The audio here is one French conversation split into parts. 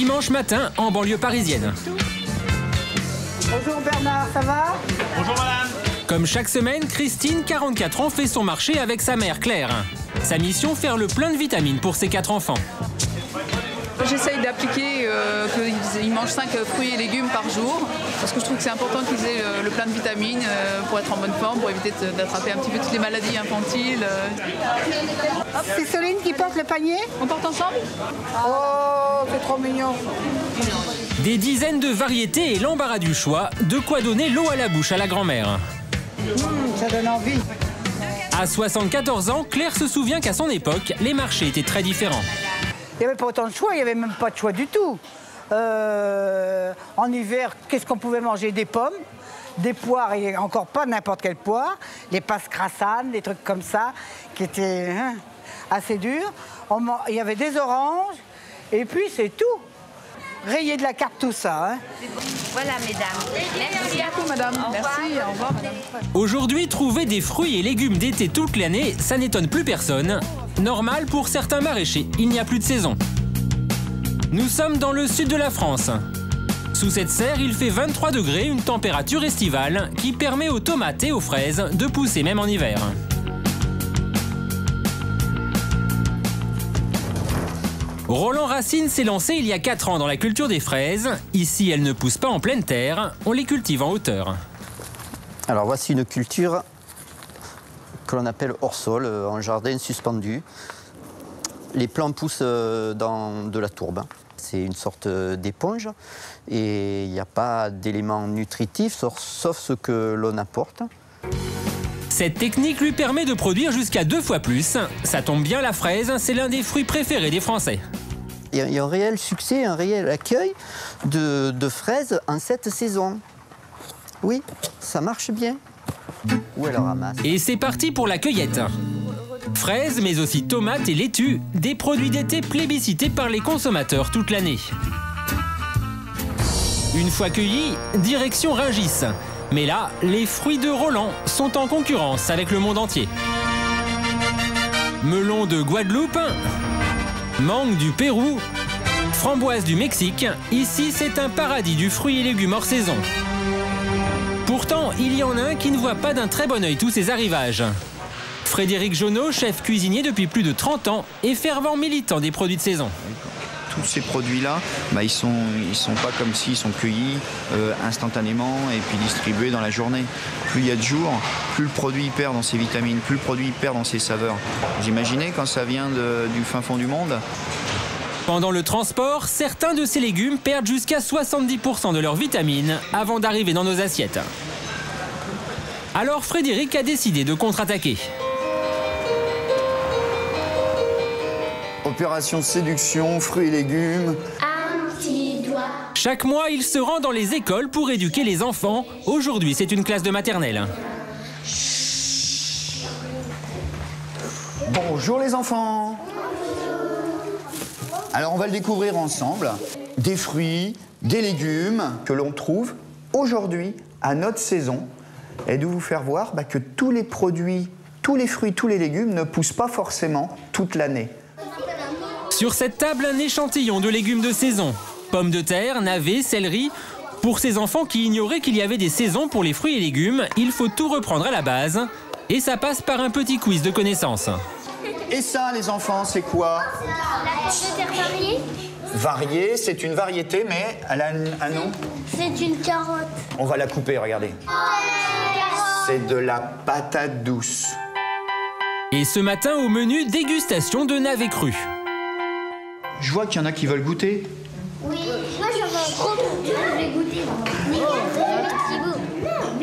dimanche matin en banlieue parisienne. Bonjour Bernard, ça va? Bonjour madame. Comme chaque semaine, Christine, 44 ans, fait son marché avec sa mère Claire. Sa mission, faire le plein de vitamines pour ses 4 enfants. J'essaye d'appliquer qu'ils mangent 5 fruits et légumes par jour, parce que je trouve que c'est important qu'ils aient le plein de vitamines pour être en bonne forme, pour éviter d'attraper un petit peu toutes les maladies infantiles. C'est Soline qui porte le panier? On porte ensemble? Oh, c'est trop mignon. Des dizaines de variétés et l'embarras du choix, de quoi donner l'eau à la bouche à la grand-mère. Ça donne envie. À 74 ans, Claire se souvient qu'à son époque, les marchés étaient très différents. Il n'y avait pas autant de choix, il n'y avait même pas de choix du tout. En hiver, qu'est-ce qu'on pouvait manger? Des pommes, des poires, et encore pas n'importe quelle poire, les passes crassanes, des trucs comme ça, qui étaient assez durs. Il y avait des oranges, et puis c'est tout. Rayer de la carte, tout ça. Voilà, mesdames. Merci beaucoup, madame. Merci, au revoir, madame. Aujourd'hui, trouver des fruits et légumes d'été toute l'année, ça n'étonne plus personne. Normal pour certains maraîchers, il n'y a plus de saison. Nous sommes dans le sud de la France. Sous cette serre, il fait 23 degrés, une température estivale qui permet aux tomates et aux fraises de pousser même en hiver. Roland Racine s'est lancé il y a 4 ans dans la culture des fraises. Ici, elles ne poussent pas en pleine terre, on les cultive en hauteur. Alors voici une culture que l'on appelle hors sol, en jardin suspendu. Les plants poussent dans de la tourbe. C'est une sorte d'éponge et il n'y a pas d'éléments nutritifs sauf ce que l'on apporte. Cette technique lui permet de produire jusqu'à 2 fois plus. Ça tombe bien, la fraise, c'est l'un des fruits préférés des Français. Il y a un réel succès, un réel accueil de fraises en cette saison. Oui, ça marche bien. Où elle ramasse. Et c'est parti pour la cueillette. Fraises, mais aussi tomates et laitues, des produits d'été plébiscités par les consommateurs toute l'année. Une fois cueillis, direction Rungis. Mais là, les fruits de Roland sont en concurrence avec le monde entier. Melon de Guadeloupe, mangue du Pérou, framboise du Mexique, ici c'est un paradis du fruit et légumes hors saison. Pourtant, il y en a un qui ne voit pas d'un très bon œil tous ces arrivages. Frédéric Jonot, chef cuisinier depuis plus de 30 ans et fervent militant des produits de saison. Tous ces produits-là, ils sont pas comme s'ils sont cueillis instantanément et puis distribués dans la journée. Plus il y a de jours, plus le produit perd dans ses vitamines, plus le produit perd dans ses saveurs. Vous imaginez quand ça vient du fin fond du monde? Pendant le transport, certains de ces légumes perdent jusqu'à 70% de leurs vitamines avant d'arriver dans nos assiettes. Alors Frédéric a décidé de contre-attaquer. Opération séduction, fruits et légumes. Un petit doigt. Chaque mois, il se rend dans les écoles pour éduquer les enfants. Aujourd'hui, c'est une classe de maternelle. Bonjour les enfants. Alors on va le découvrir ensemble. Des fruits, des légumes que l'on trouve aujourd'hui à notre saison. Et de vous faire voir que tous les produits, tous les fruits, tous les légumes ne poussent pas forcément toute l'année. Sur cette table, un échantillon de légumes de saison. Pommes de terre, navets, céleri. Pour ces enfants qui ignoraient qu'il y avait des saisons pour les fruits et légumes, il faut tout reprendre à la base. Et ça passe par un petit quiz de connaissances. Et ça, les enfants, c'est quoi? La pomme de terre variée. Variée, c'est une variété, mais elle a un nom. C'est une carotte. On va la couper, regardez. C'est de la patate douce. Et ce matin, au menu, dégustation de navets crus. Je vois qu'il y en a qui veulent goûter. Oui. Moi, j'en veux un gros bout. Je vais goûter. Merci beaucoup.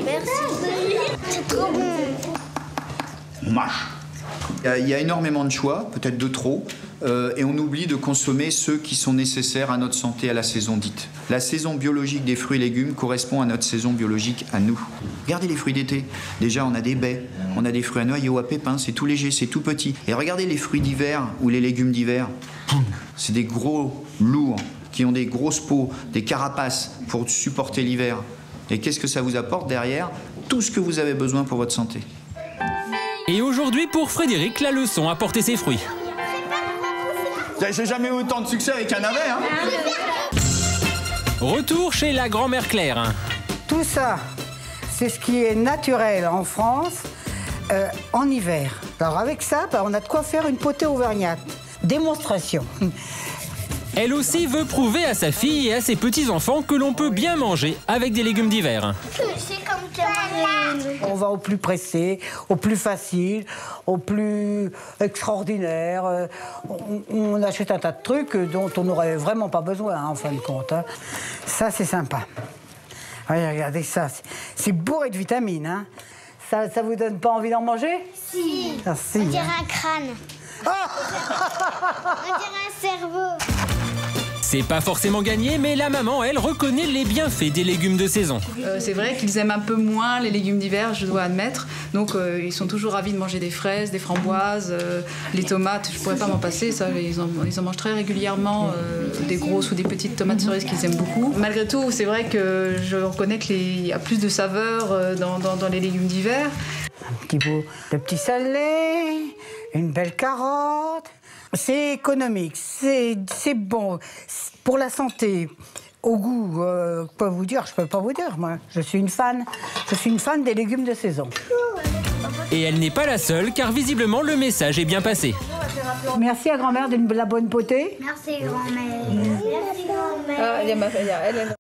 Merci. C'est trop bon. Mâche. Il y a énormément de choix, peut-être de trop, et on oublie de consommer ceux qui sont nécessaires à notre santé à la saison dite. La saison biologique des fruits et légumes correspond à notre saison biologique à nous. Regardez les fruits d'été. Déjà, on a des baies, on a des fruits à noyaux, à pépins, c'est tout léger, c'est tout petit. Et regardez les fruits d'hiver ou les légumes d'hiver. C'est des gros, lourds, qui ont des grosses peaux, des carapaces pour supporter l'hiver. Et qu'est-ce que ça vous apporte derrière? Tout ce que vous avez besoin pour votre santé. Et aujourd'hui, pour Frédéric, la leçon a porté ses fruits. J'ai jamais eu autant de succès avec un navet. Hein. Retour chez la grand-mère Claire. Tout ça, c'est ce qui est naturel en France en hiver. Alors avec ça, on a de quoi faire une potée auvergnate. Démonstration. Elle aussi veut prouver à sa fille et à ses petits-enfants que l'on peut bien manger avec des légumes d'hiver. C'est comme Cameroun. On va au plus pressé, au plus facile, au plus extraordinaire. On achète un tas de trucs dont on n'aurait vraiment pas besoin, hein, en fin de compte. Hein. Ça, c'est sympa. Regardez ça, c'est bourré de vitamines. Hein. Ça vous donne pas envie d'en manger? Si. Ah, si, On dirait hein. un crâne. On dirait un cerveau. C'est pas forcément gagné, mais la maman, elle, reconnaît les bienfaits des légumes de saison. C'est vrai qu'ils aiment un peu moins les légumes d'hiver, je dois admettre. Donc ils sont toujours ravis de manger des fraises, des framboises, les tomates. Je pourrais pas m'en passer, ça, ils en mangent très régulièrement, des grosses ou des petites tomates cerises qu'ils aiment beaucoup. Malgré tout, c'est vrai que je reconnais qu'il y a plus de saveur dans les légumes d'hiver. Un petit bout de petit salé, une belle carotte. C'est économique, c'est bon, pour la santé. Au goût, je peux pas vous dire, moi. Je suis une fan des légumes de saison. Et elle n'est pas la seule, car visiblement le message est bien passé. Merci à grand-mère de la bonne potée. Merci grand-mère. Merci grand-mère. Ah, il y a elle.